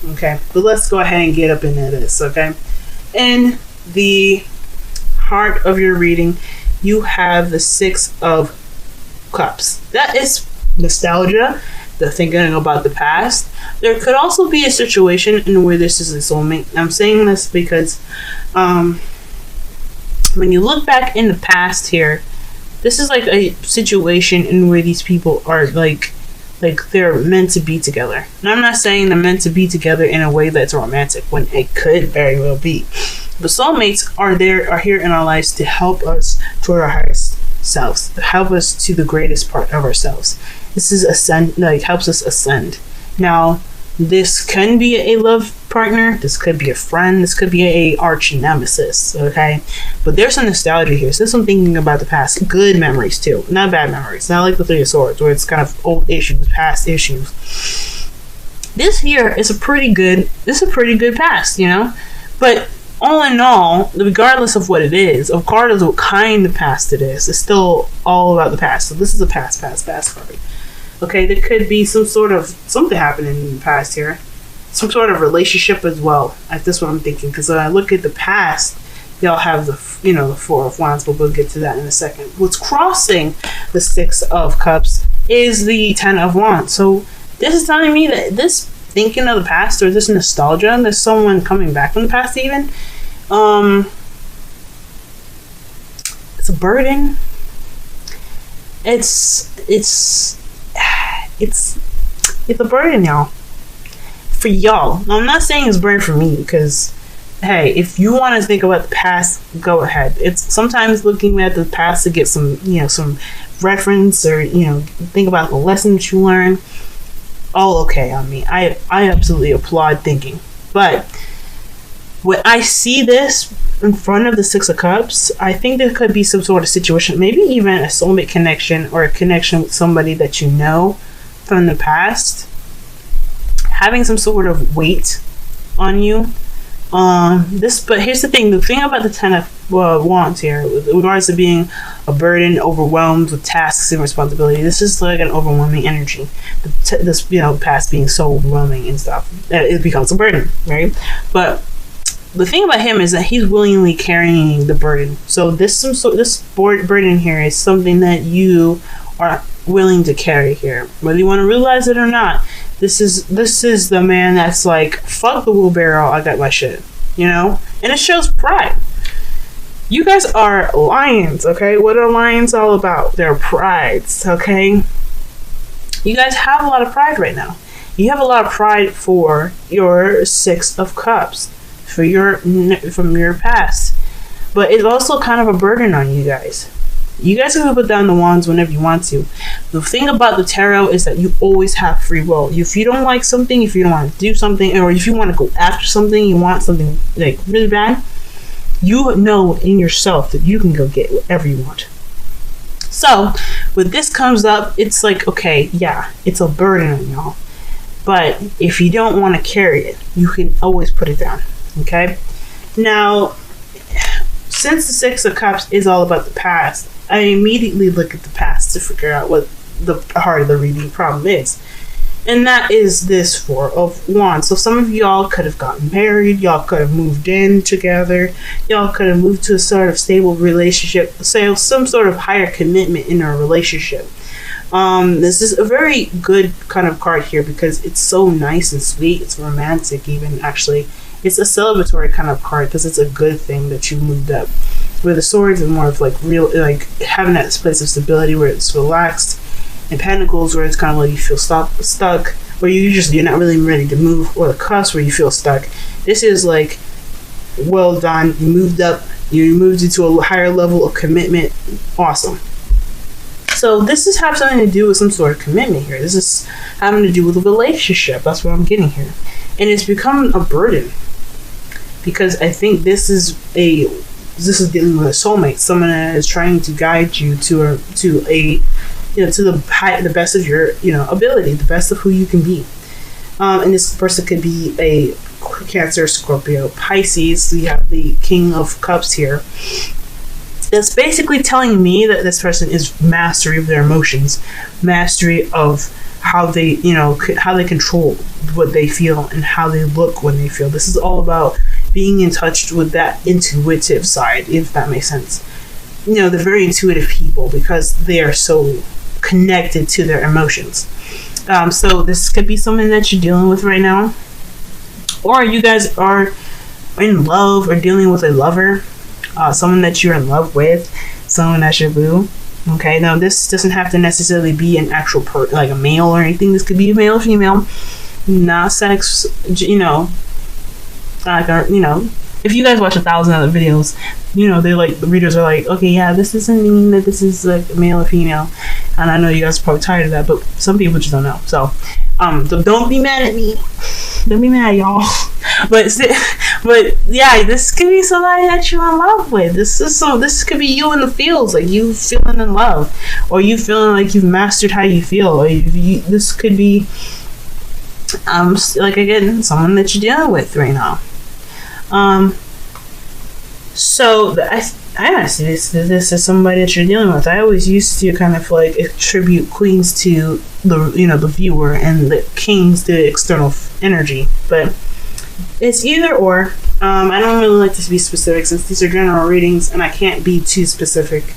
Okay, but let's go ahead and get up into this. Okay, in the heart of your reading, you have the Six of Cups. That is nostalgia, the thinking about the past. There could also be a situation in where this is a soulmate. I'm saying this because when you look back in the past here, this is like a situation in where these people are like they're meant to be together. And I'm not saying they're meant to be together in a way that's romantic, when it could very well be. But soulmates are here in our lives to help us toward our highest selves, to help us to the greatest part of ourselves. This is helps us ascend. Now, this can be a love partner, this could be a friend, this could be a arch nemesis, okay? But there's some nostalgia here. So there's some thinking about the past. Good memories too, not bad memories. Not like the Three of Swords, where it's kind of old issues, past issues. This here is a pretty good past, you know? But all in all, regardless of what it is, regardless of what kind of past it is, it's still all about the past. So this is a past card. Okay, there could be something happening in the past here. Some sort of relationship as well. That's what I'm thinking. Because when I look at the past, y'all have the Four of Wands, but we'll get to that in a second. What's crossing the Six of Cups is the Ten of Wands. So this is telling me that this thinking of the past, or this nostalgia, there's someone coming back from the past even. It's a burden. It's a burden, y'all. For y'all. Now, I'm not saying it's a burden for me, because hey, if you want to think about the past, go ahead. It's sometimes looking at the past to get some reference, or think about the lessons you learn. All okay on me. I absolutely applaud thinking. But when I see this in front of the Six of Cups, I think there could be some sort of situation, maybe even a soulmate connection, or a connection with somebody that you know from the past, having some sort of weight on you. But here's the thing about the Ten of Wands here, with regards to being a burden, overwhelmed with tasks and responsibility, this is like an overwhelming energy. This past being so overwhelming and stuff, it becomes a burden, right? But the thing about him is that he's willingly carrying the burden. So this burden here is something that you are willing to carry here, whether you want to realize it or not. This is the man that's like, fuck the wheelbarrow, I got my shit, and it shows pride. You guys are lions, okay? What are lions all about? They're prides, okay? You guys have a lot of pride right now. You have a lot of pride for your Six of Cups, from your past, but it's also kind of a burden on you guys. You guys can put down the wands whenever you want to. The thing about the tarot is that you always have free will. If you don't like something, if you don't want to do something, or if you want to go after something, you want something like really bad, you know in yourself that you can go get whatever you want. So when this comes up, it's like, okay, yeah, it's a burden on y'all. But if you don't want to carry it, you can always put it down. Okay? Now, since the Six of Cups is all about the past, I immediately look at the past to figure out what the heart of the reading problem is. And that is this Four of Wands. So some of y'all could have gotten married, y'all could have moved in together, y'all could have moved to a sort of stable relationship, say some sort of higher commitment in a relationship. This is a very good kind of card here because it's so nice and sweet. It's romantic even, actually. It's a celebratory kind of card because it's a good thing that you moved up. Where the Swords is more of like real, like having that place of stability where it's relaxed. And Pentacles where it's kind of like you feel stuck, where you're not really ready to move, or the Cups where you feel stuck. This is like, well done, you moved up, you moved into a higher level of commitment. Awesome. So this is have something to do with some sort of commitment here. This is having to do with a relationship. That's what I'm getting here. And it's become a burden because I think this is dealing with a soulmate, someone that is trying to guide you to the best of your ability, the best of who you can be. And this person could be a Cancer, Scorpio, Pisces. So you have the King of Cups here. That's basically telling me that this person is mastery of their emotions, mastery of how they control with what they feel and how they look when they feel. This is all about being in touch with that intuitive side, if that makes sense. You know, they're very intuitive people because they are so connected to their emotions. So this could be something that you're dealing with right now, or you guys are in love or dealing with a lover, someone that you're in love with, someone that's your boo. Okay, now this doesn't have to necessarily be an actual like a male or anything. This could be a male or female, not sex. You know, like if you guys watch 1,000 other videos, you know, they like, the readers are like, okay, yeah, this doesn't mean that this is like male or female. And I know you guys are probably tired of that, but some people just don't know. So don't be mad at me. Don't be mad, y'all. But yeah, this could be somebody that you're in love with. This could be you in the fields, like you feeling in love, or you feeling like you've mastered how you feel. Or this could be like, again, someone that you're dealing with right now. So I honestly, this is somebody that you're dealing with. I always used to kind of like attribute queens to the viewer, and the kings to the external energy, but it's either or. I don't really like to be specific since these are general readings, and I can't be too specific.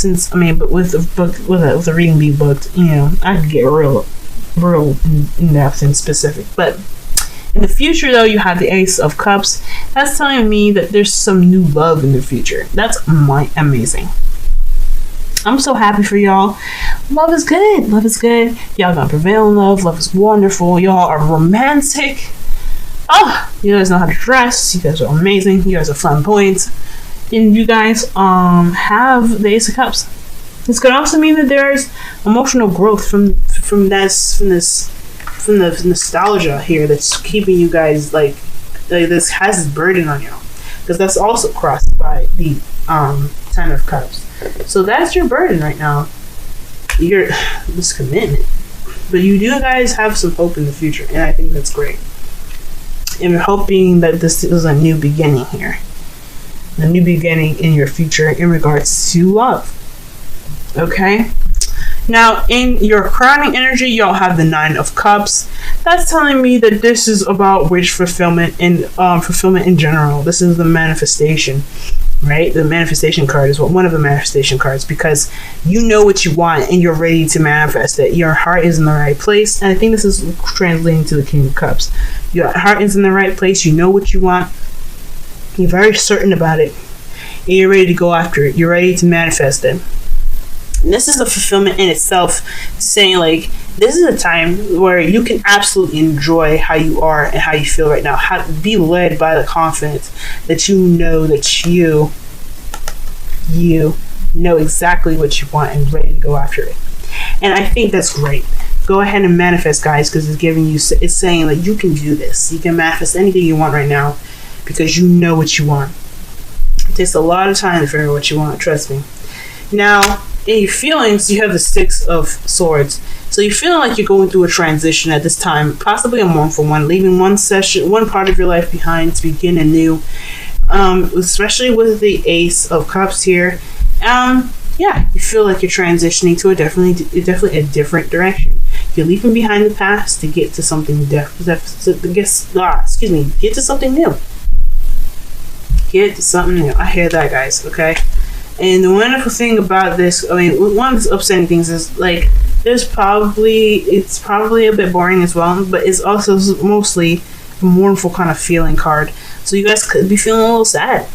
But with the reading being booked, you know, I can get real in depth and specific, but. In the future, though, you have the Ace of Cups. That's telling me that there's some new love in the future. That's amazing. I'm so happy for y'all. Love is good. Love is good. Y'all gonna prevail in love. Love is wonderful. Y'all are romantic. Oh, you guys know how to dress. You guys are amazing. You guys are flamboyant. And you guys have the Ace of Cups. This could also mean that there's emotional growth from the nostalgia here that's keeping you guys like this has this burden on you, because that's also crossed by the Ten of Cups. So that's your burden right now, this commitment. But you do guys have some hope in the future, and I think that's great. And we're hoping that this is a new beginning here, a new beginning in your future in regards to love. Okay. Now, in your crowning energy, y'all have the Nine of Cups. That's telling me that this is about wish fulfillment and fulfillment in general. This is the manifestation, right? The manifestation card is one of the manifestation cards, because you know what you want and you're ready to manifest it. Your heart is in the right place, and I think this is translating to the King of Cups. Your heart is in the right place. You know what you want. You're very certain about it, and you're ready to go after it. You're ready to manifest it. And this is a fulfillment in itself, saying like, this is a time where you can absolutely enjoy how you are and how you feel right now. Be led by the confidence that you know that you know exactly what you want and ready to go after it. And I think that's great. Go ahead and manifest, guys, because it's saying that you can do this. You can manifest anything you want right now because you know what you want. It takes a lot of time to figure out what you want, trust me. Now, in your feelings, you have the Six of Swords. So you're feeling like you're going through a transition at this time, possibly a mournful one, leaving one part of your life behind to begin anew. Especially with the Ace of Cups here. Yeah, you feel like you're transitioning to definitely a different direction. You're leaving behind the past to get to something get to something new. Get to something new. I hear that, guys. Okay. And the wonderful thing about this, I mean, one of the upsetting things is like, it's probably a bit boring as well, but it's also mostly a mournful kind of feeling card. So you guys could be feeling a little sad.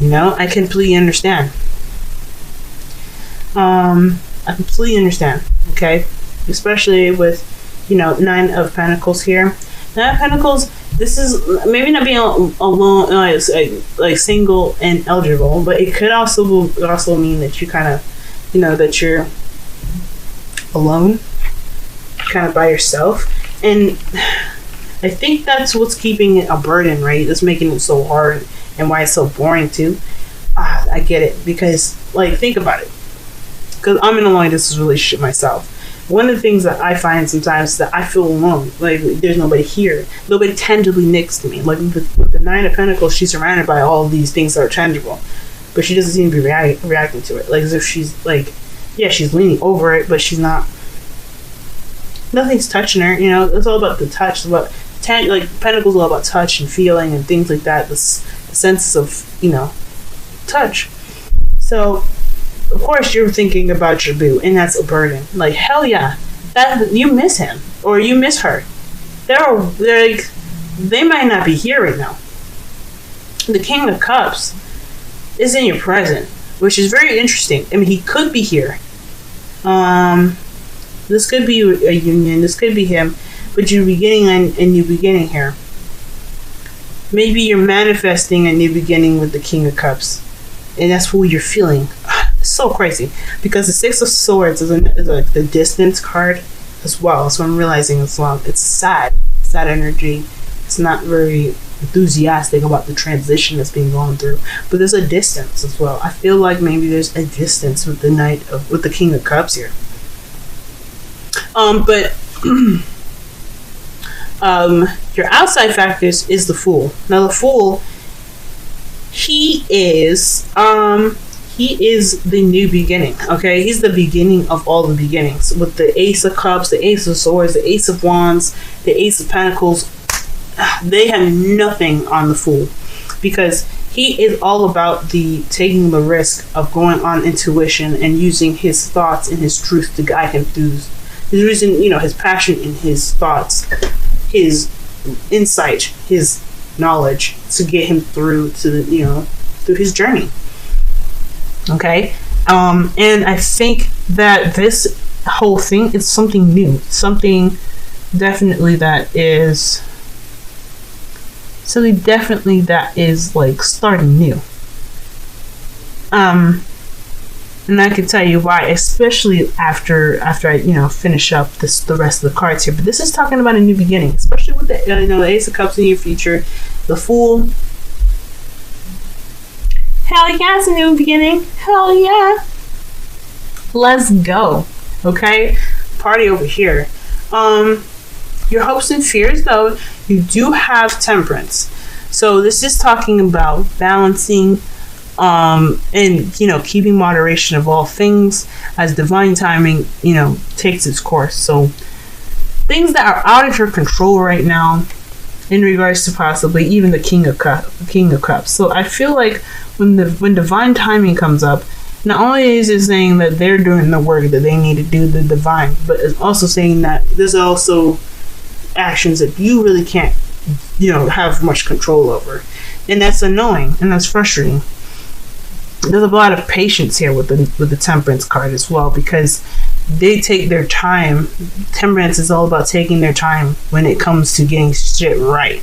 You know, I completely understand. I completely understand. Okay, especially with, Nine of Pentacles here. Nine of Pentacles. This is maybe not being alone, like single and eligible, but it could also mean that you kind of, that you're alone, kind of by yourself. And I think that's what's keeping it a burden, right? That's making it so hard and why it's so boring too. I get it, because think about it. Because I'm in a long distance relationship myself. One of the things that I find sometimes is that I feel alone. Like, there's nobody here. Nobody tangibly next to me. Like, with the Nine of Pentacles, she's surrounded by all of these things that are tangible. But she doesn't seem to be reacting to it. Like, as if she's, she's leaning over it, but she's not Nothing's touching her. You know, it's all about the touch. It's about like Pentacles, all about touch and feeling and things like that. The senses of, you know, touch. So, of course, you're thinking about your boo, and that's a burden. Like, hell yeah, that you miss him or you miss her. They're like, they might not be here right now. The King of Cups is in your present, which is very interesting. I mean, he could be here. This could be a union. This could be him, but you're beginning a new beginning here. Maybe you're manifesting a new beginning with the King of Cups, and that's what you're feeling. It's so crazy because the Six of Swords is like the distance card as well. So I'm realizing as well, it's sad energy. It's not very enthusiastic about the transition that's being gone through, but there's a distance as well. I feel like maybe there's a distance with with the King of Cups here. But your outside factors is the Fool. Now the Fool, he is the new beginning. Okay, he's the beginning of all the beginnings. With the Ace of Cups, the Ace of Swords, the Ace of Wands, the Ace of Pentacles, they have nothing on the Fool, because he is all about taking the risk of going on intuition and using his thoughts and his truth to guide him through his reason, you know, his passion and his thoughts, his insight, his knowledge to get him through to through his journey. Okay, and I think that this whole thing is something new, something definitely that is like starting new. And I can tell you why, especially after I finish up the rest of the cards here. But this is talking about a new beginning, especially with the the Ace of Cups in your future, the Fool. Hell yeah, it's a new beginning. Hell yeah. Let's go. Okay? Party over here. Your hopes and fears, though, you do have Temperance. So this is talking about balancing and keeping moderation of all things as divine timing takes its course. So things that are out of your control right now in regards to possibly even the King of Cups. So I feel like when divine timing comes up, not only is it saying that they're doing the work that they need to do, the divine, but it's also saying that there's also actions that you really can't have much control over, and that's annoying and that's frustrating. There's a lot of patience here with the Temperance card as well, because they take their time. Temperance is all about taking their time when it comes to getting shit right.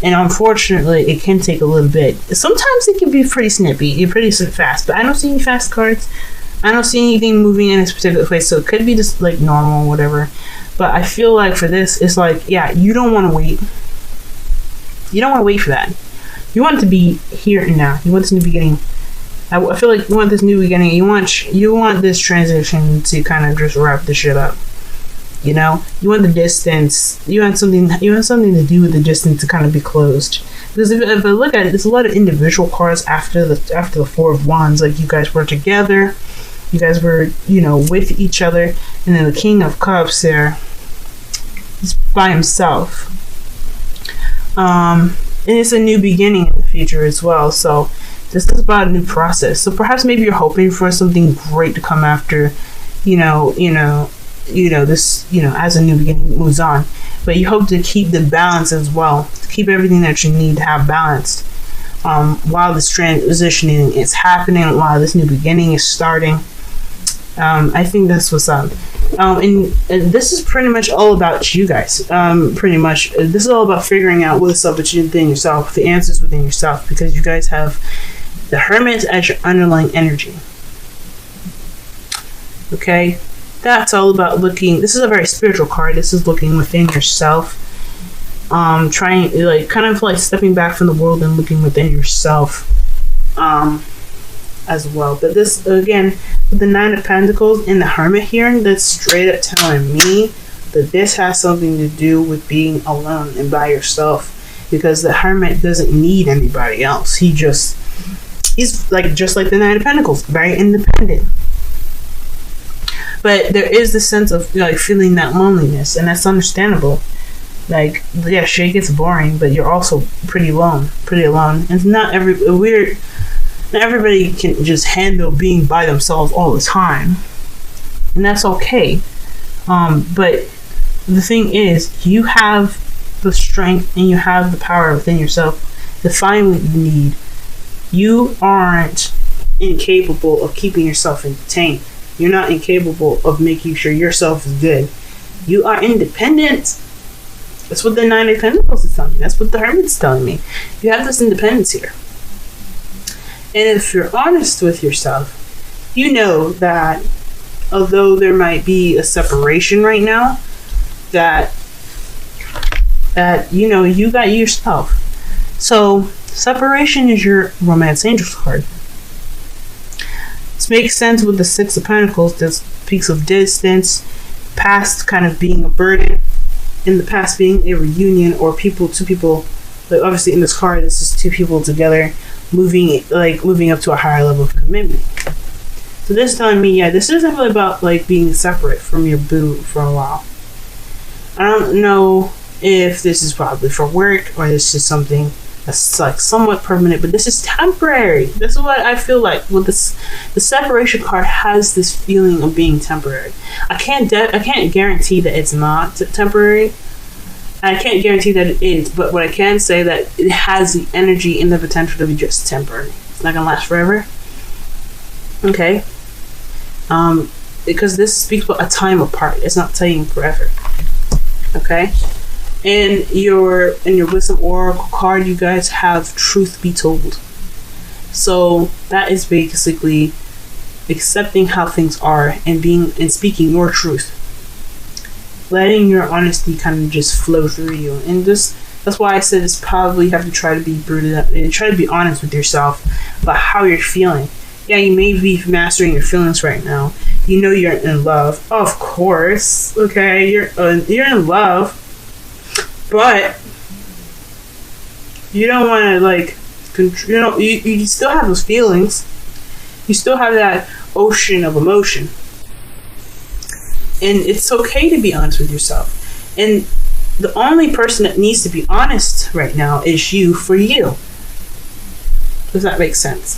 And unfortunately, it can take a little bit. Sometimes it can be pretty snippy, pretty fast, but I don't see any fast cards. I don't see anything moving in this particular place, so it could be just like normal or whatever. But I feel like for this, it's like, yeah, you don't want to wait. You don't want to wait for that. You want it to be here and now. You want this new beginning. I feel like you want this new beginning. You want this transition to kind of just wrap the shit up. You want the distance. You want something to do with the distance to kind of be closed. Because if I look at it, there's a lot of individual cards after the Four of Wands. Like, you guys were together, you guys were with each other, and then the King of Cups there is by himself. And it's a new beginning in the future as well. So this is about a new process. So perhaps maybe you're hoping for something great to come after, this, as a new beginning moves on. But you hope to keep the balance as well, to keep everything that you need to have balanced while this transitioning is happening, while this new beginning is starting. I think that's what's up. And this is pretty much all about you guys. Pretty much, this is all about figuring out what's up within yourself, the answers within yourself, because you guys have the Hermit as your underlying energy. Okay, that's all about looking. This is a very spiritual card. This is looking within yourself. Trying, kind of stepping back from the world and looking within yourself. As well. But this, again, with the Nine of Pentacles and the Hermit here, that's straight up telling me that this has something to do with being alone and by yourself, because the Hermit doesn't need anybody else. He's just like the Nine of Pentacles, very independent. But there is the sense of like feeling that loneliness, and that's understandable. Like, yeah, shit gets boring, but you're also pretty alone. And not everybody can just handle being by themselves all the time, and that's okay. But the thing is, you have the strength and you have the power within yourself to find what you need. You aren't incapable of keeping yourself entertained. You're not incapable of making sure yourself is good. You are independent. That's what the Nine of Pentacles is telling me. That's what the Hermit's telling me. You have this independence here. And if you're honest with yourself, you know that although there might be a separation right now, that you know, you got yourself. So separation is your Romance Angels card. This makes sense with the Six of Pentacles. This speaks of distance, past kind of being a burden, in the past being a reunion, or two people, like obviously in this card, this is two people together moving up to a higher level of commitment. So this is telling me, yeah, this isn't really about like being separate from your boo for a while. I don't know if this is probably for work or this is something that's like somewhat permanent, but this is temporary. This is what I feel like with this. The separation card has this feeling of being temporary. I can't guarantee that it's not temporary. I can't guarantee that it is, but what I can say that it has the energy and the potential to be just temporary. It's not gonna last forever. Okay. Because this speaks about a time apart. It's not saying forever. Okay. In your Wisdom Oracle card, you guys have Truth Be Told. So that is basically accepting how things are and speaking your truth. Letting your honesty kind of just flow through you. And that's why I said it's probably you have to try to be rooted up and try to be honest with yourself about how you're feeling. Yeah, you may be mastering your feelings right now. You know you're in love. Of course. Okay, you're in love. But you don't want to like, you still have those feelings. You still have that ocean of emotion. And it's okay to be honest with yourself. And the only person that needs to be honest right now is you for you. Does that make sense?